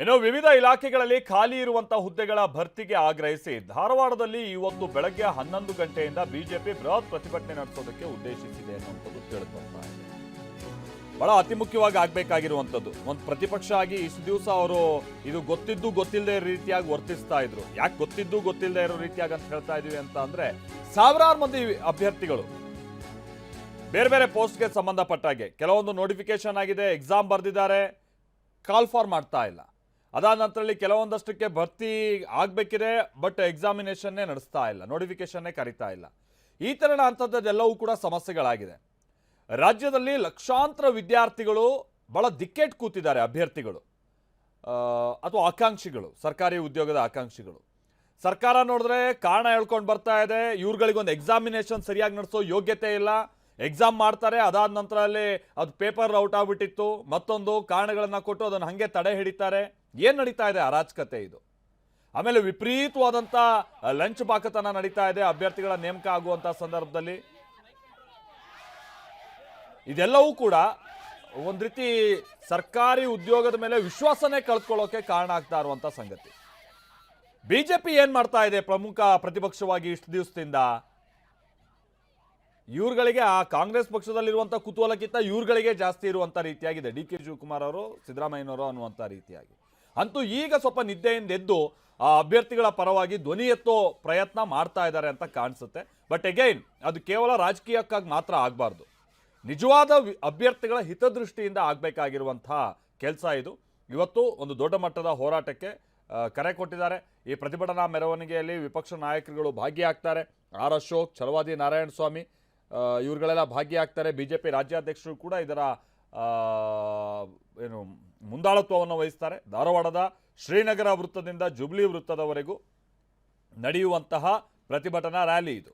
ಇನ್ನು ವಿವಿಧ ಇಲಾಖೆಗಳಲ್ಲಿ ಖಾಲಿ ಇರುವಂತಹ ಹುದ್ದೆಗಳ ಭರ್ತಿಗೆ ಆಗ್ರಹಿಸಿ ಧಾರವಾಡದಲ್ಲಿ ಇವತ್ತು ಬೆಳಗ್ಗೆ 11 ಗಂಟೆಯಿಂದ ಬಿಜೆಪಿ ಬೃಹತ್ ಪ್ರತಿಭಟನೆ ನಡೆಸೋದಕ್ಕೆ ಉದ್ದೇಶಿಸಿದೆ ಅನ್ನುವಂಥದ್ದು ತಿಳಿದು ಬರ್ತಾ ಇದೆ. ಬಹಳ ಅತಿ ಮುಖ್ಯವಾಗಿ ಆಗ್ಬೇಕಾಗಿರುವಂಥದ್ದು, ಒಂದು ಪ್ರತಿಪಕ್ಷ ಆಗಿ ಇಷ್ಟು ದಿವಸ ಅವರು ಇದು ಗೊತ್ತಿದ್ದು ಗೊತ್ತಿಲ್ಲದೆ ರೀತಿಯಾಗಿ ವರ್ತಿಸ್ತಾ ಇದ್ರು. ಯಾಕೆ ಗೊತ್ತಿದ್ದು ಗೊತ್ತಿಲ್ಲದೆ ಇರೋ ರೀತಿಯಾಗಿ ಅಂತ ಹೇಳ್ತಾ ಇದೀವಿ ಅಂತ ಅಂದ್ರೆ, ಸಾವಿರಾರು ಮಂದಿ ಅಭ್ಯರ್ಥಿಗಳು ಬೇರೆ ಬೇರೆ ಪೋಸ್ಟ್ಗೆ ಸಂಬಂಧಪಟ್ಟಾಗೆ ಕೆಲವೊಂದು ನೋಟಿಫಿಕೇಶನ್ ಆಗಿದೆ, ಎಕ್ಸಾಮ್ ಬರೆದಿದ್ದಾರೆ, ಕಾಲ್ ಫಾರ್ ಮಾಡ್ತಾ ಇಲ್ಲ. ಅದಾದ ನಂತರದಲ್ಲಿ ಕೆಲವೊಂದಷ್ಟಕ್ಕೆ ಭರ್ತಿ ಆಗಬೇಕಿದೆ, ಬಟ್ ಎಕ್ಸಾಮಿನೇಷನ್ನೇ ನಡೆಸ್ತಾ ಇಲ್ಲ, ನೋಟಿಫಿಕೇಶನ್ನೇ ಕರಿತಾ ಇಲ್ಲ. ಈ ಥರ ಅಂಥದ್ದೆಲ್ಲವೂ ಕೂಡ ಸಮಸ್ಯೆಗಳಾಗಿದೆ. ರಾಜ್ಯದಲ್ಲಿ ಲಕ್ಷಾಂತರ ವಿದ್ಯಾರ್ಥಿಗಳು ಬಹಳ ದಿಕ್ಕೆಟ್ ಕೂತಿದ್ದಾರೆ, ಅಭ್ಯರ್ಥಿಗಳು ಅಥವಾ ಆಕಾಂಕ್ಷಿಗಳು, ಸರ್ಕಾರಿ ಉದ್ಯೋಗದ ಆಕಾಂಕ್ಷಿಗಳು. ಸರ್ಕಾರ ನೋಡಿದ್ರೆ ಕಾರಣ ಹೇಳ್ಕೊಂಡು ಬರ್ತಾ ಇದೆ, ಇವ್ರುಗಳಿಗೊಂದು ಎಕ್ಸಾಮಿನೇಷನ್ ಸರಿಯಾಗಿ ನಡೆಸೋ ಯೋಗ್ಯತೆ ಇಲ್ಲ, ಎಕ್ಸಾಮ್ ಮಾಡ್ತಾರೆ, ಅದಾದ ನಂತರದಲ್ಲಿ ಅದು ಪೇಪರ್ ಔಟ್ ಆಗ್ಬಿಟ್ಟಿತ್ತು, ಮತ್ತೊಂದು ಕಾರಣಗಳನ್ನ ಕೊಟ್ಟು ಅದನ್ನು ಹಾಗೆ ತಡೆ ಹಿಡಿತಾರೆ. ಏನು ನಡೀತಾ ಇದೆ ಅರಾಜಕತೆ ಇದು. ಆಮೇಲೆ ವಿಪರೀತವಾದಂಥ ಲಂಚ್ ಬಾಕತನ ನಡೀತಾ ಇದೆ ಅಭ್ಯರ್ಥಿಗಳ ನೇಮಕ ಆಗುವಂಥ ಸಂದರ್ಭದಲ್ಲಿ. ಇದೆಲ್ಲವೂ ಕೂಡ ಒಂದು ರೀತಿ ಸರ್ಕಾರಿ ಉದ್ಯೋಗದ ಮೇಲೆ ವಿಶ್ವಾಸನೇ ಕಳ್ಕೊಳ್ಳೋಕೆ ಕಾರಣ ಆಗ್ತಾ ಇರುವಂಥ ಸಂಗತಿ. ಬಿಜೆಪಿ ಏನ್ ಮಾಡ್ತಾ ಇದೆ ಪ್ರಮುಖ ಪ್ರತಿಪಕ್ಷವಾಗಿ ಇಷ್ಟು ದಿವಸದಿಂದ? ಇವ್ರುಗಳಿಗೆ ಆ ಕಾಂಗ್ರೆಸ್ ಪಕ್ಷದಲ್ಲಿರುವಂಥ ಕುತೂಹಲಕ್ಕಿಂತ ಇವ್ರುಗಳಿಗೆ ಜಾಸ್ತಿ ಇರುವಂಥ ರೀತಿಯಾಗಿದೆ. ಡಿ ಕೆ ಶಿವಕುಮಾರ್ ಅವರು, ಸಿದ್ದರಾಮಯ್ಯನವರು ಅನ್ನುವಂಥ ರೀತಿಯಾಗಿ. ಅಂತೂ ಈಗ ಸ್ವಲ್ಪ ನಿದ್ದೆಯಿಂದ ಎದ್ದು ಆ ಅಭ್ಯರ್ಥಿಗಳ ಪರವಾಗಿ ಧ್ವನಿ ಎತ್ತೋ ಪ್ರಯತ್ನ ಮಾಡ್ತಾ ಇದ್ದಾರೆ ಅಂತ ಕಾಣಿಸುತ್ತೆ. ಬಟ್ ಅಗೈನ್ ಅದು ಕೇವಲ ರಾಜಕೀಯಕ್ಕಾಗಿ ಮಾತ್ರ ಆಗಬಾರ್ದು, ನಿಜವಾದ ಅಭ್ಯರ್ಥಿಗಳ ಹಿತದೃಷ್ಟಿಯಿಂದ ಆಗಬೇಕಾಗಿರುವಂತಹ ಕೆಲಸ ಇದು. ಇವತ್ತು ಒಂದು ದೊಡ್ಡ ಮಟ್ಟದ ಹೋರಾಟಕ್ಕೆ ಕರೆ ಕೊಟ್ಟಿದ್ದಾರೆ. ಈ ಪ್ರತಿಭಟನಾ ಮೆರವಣಿಗೆಯಲ್ಲಿ ವಿಪಕ್ಷ ನಾಯಕರುಗಳು ಭಾಗಿಯಾಗ್ತಾರೆ. ಆರ್ ಅಶೋಕ್, ಛಲವಾದಿ ನಾರಾಯಣಸ್ವಾಮಿ ಇವ್ರುಗಳೆಲ್ಲ ಭಾಗಿಯಾಗ್ತಾರೆ. ಬಿಜೆಪಿ ರಾಜ್ಯಾಧ್ಯಕ್ಷರು ಕೂಡ ಇದರ ಮುಂದಾಳತ್ವವನ್ನು ವಹಿಸ್ತಾರೆ. ಧಾರವಾಡದ ಶ್ರೀನಗರ ವೃತ್ತದಿಂದ ಜುಬ್ಲಿ ವೃತ್ತದವರೆಗೂ ನಡೆಯುವಂತಹ ಪ್ರತಿಭಟನಾ ರ್ಯಾಲಿ ಇದು.